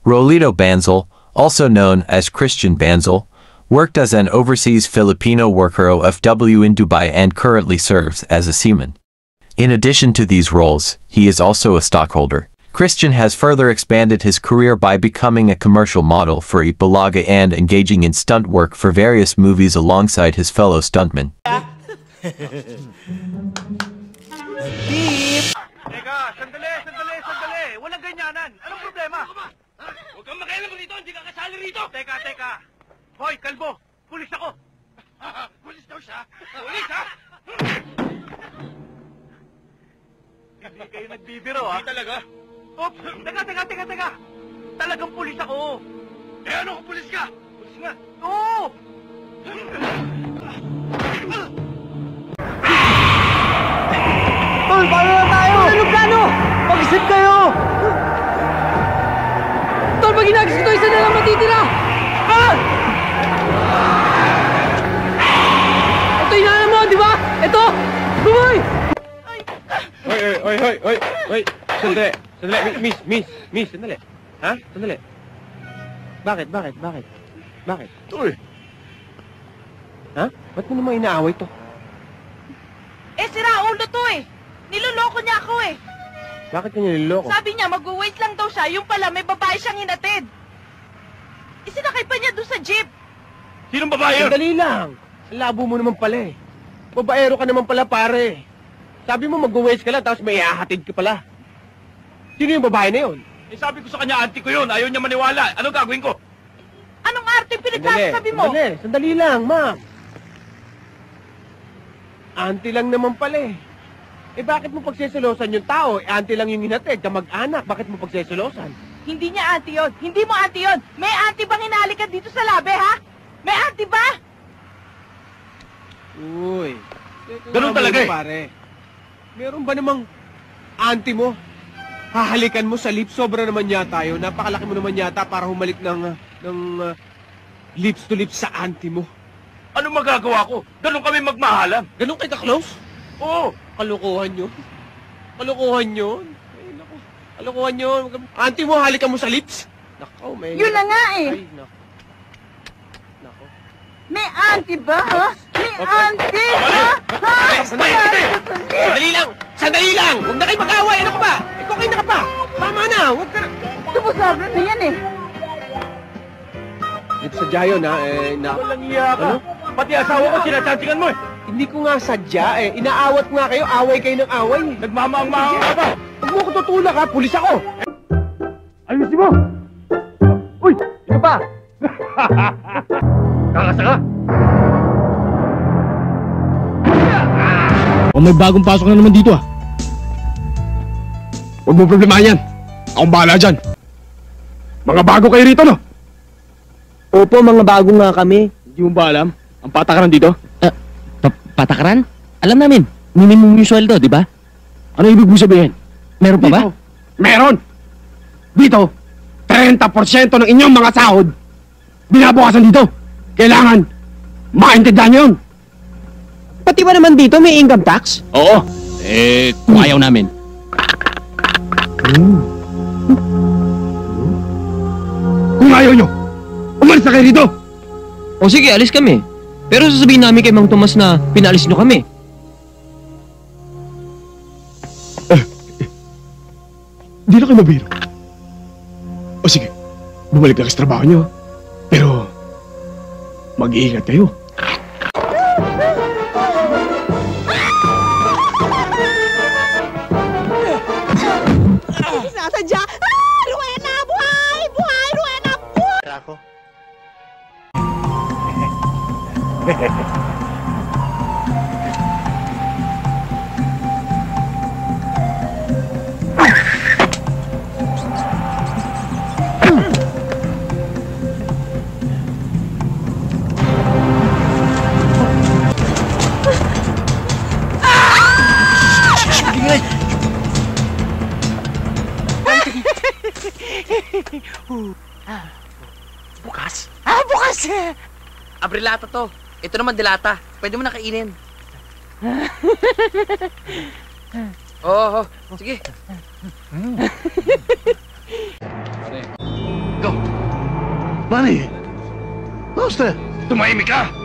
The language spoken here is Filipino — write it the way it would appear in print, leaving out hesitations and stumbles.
Rolito Banzel, also known as Christian Banzel, worked as an overseas Filipino worker OFW in Dubai and currently serves as a seaman. In addition to these roles, he is also a stockholder. Christian has further expanded his career by becoming a commercial model for Itbulaga and engaging in stunt work for various movies alongside his fellow stuntmen. Teka, sandali. Walang ganyanan. Anong problema? Huwag kang makialam rito, hindi ka kasali rito. Teka. Hoy, kalbo, pulis ako. Pulis daw siya. Pulis, ha? Hindi kayo nagbibiro, ha? Hindi talaga. Oops, teka. Talagang pulis ako. Eh, ano kung pulis ka? Pulis nga. Oo! Tol, paano na tayo? Ano plano? Mag-isip kayo! Tol, pag ginagis ko ito, isa na lang matitira! Ah! Ito inaano mo, di ba? Ito! Bumoy! Hoy! Sandali! Miss, sandali. Ha? Sandali. Bakit? Uy! Ha? Ba't mo naman inaaway to? Eh, sira ulo to eh. Niloloko niya ako eh. Bakit ka niloloko? Sabi niya, mag-wait lang daw siya. Yung pala, may babae siyang hinatid. Isinakay pa niya doon sa jeep. Sinong babae yun? Sandali lang. Ang labo mo naman pala eh. Babaero ka naman pala, pare. Sabi mo mag-waste ka lang, tapos may ihahatid ka pala. Sino yung babae na yun? Eh, sabi ko sa kanya, auntie ko yun. Ayaw niya maniwala. Anong gagawin ko? Anong arte pinagsasabi mo? Sandali lang, ma'am. Auntie lang naman pala eh. Eh bakit mo pagseselosan yung tao? Eh auntie lang yung hinatid, kamag-anak. Bakit mo pagseselosan? Hindi niya auntie yun. Hindi mo auntie yun. May auntie bang hinalikan dito sa labi, ha? May auntie ba? Uy. Ganun talaga eh. Pare. Meron ba namang auntie mo? Hahalikan mo sa lips, sobra naman yata yun. Napakalaki mo naman yata para humalik ng lips to lips sa auntie mo. Ano magagawa ko? Ganun kami magmahalan. Ganun kayo ka-close? Oo. Kalokohan yun. Ay, naku. Kalokohan yun. Auntie mo, halikan mo sa lips? Nako, may... Yun na nga eh. Ay, nako. May auntie ba, ha? May auntie, ha? Sandali lang! Huwag na kayo mag-away! Ano ka ba? Ikaw kayo na ka pa! Tama na! Huwag ka na... Tumusabi na yan eh. Ito sadya yun, ha? Walang iya ka. Ano? Pati asawa ko, sinachantingan mo eh. Hindi ko nga sadya, eh. Inaawat nga kayo. Away kayo ng away. Nagmamaang-maang ka ba? Huwag mo ko tutulak, ha? Pulis ako! Ayusin mo! Uy! Ito pa! Kakasaka! O may bagong pasok na naman dito ah. Huwag mo problemahan yan. Akong bahala dyan. Mga bago kayo rito, no? Opo, mga bago nga kami. Hindi mo ba alam? Ang patakaran dito? Patakaran? Alam namin, minimum yung sweldo, di ba? Ano ibig mo sabihin? Meron pa ba? Dito. Meron! Dito, 30% ng inyong mga sahod binabukasan dito. Kailangan maintindihan nyo yun. Pati ba naman dito may income tax? Oo. Kung ayaw namin. Kung ayaw nyo, umalis na kayo dito. O sige, alis kami. Pero sasabihin namin kay Mang Tomas na pinaalis nyo kami. Hindi na kayo mabiro. O sige, bumalik na sa trabaho nyo. Pero, mag-iingat kayo. Sasadya! Ah! Rowena! Buhay! Buhay! Rowena! Buhay! Ako? Bukas? Bukas! Abrilata to. Ito naman dilata. Pwede mo na kainin. Oo, sige. Manny! How's that? Tumahimik ka!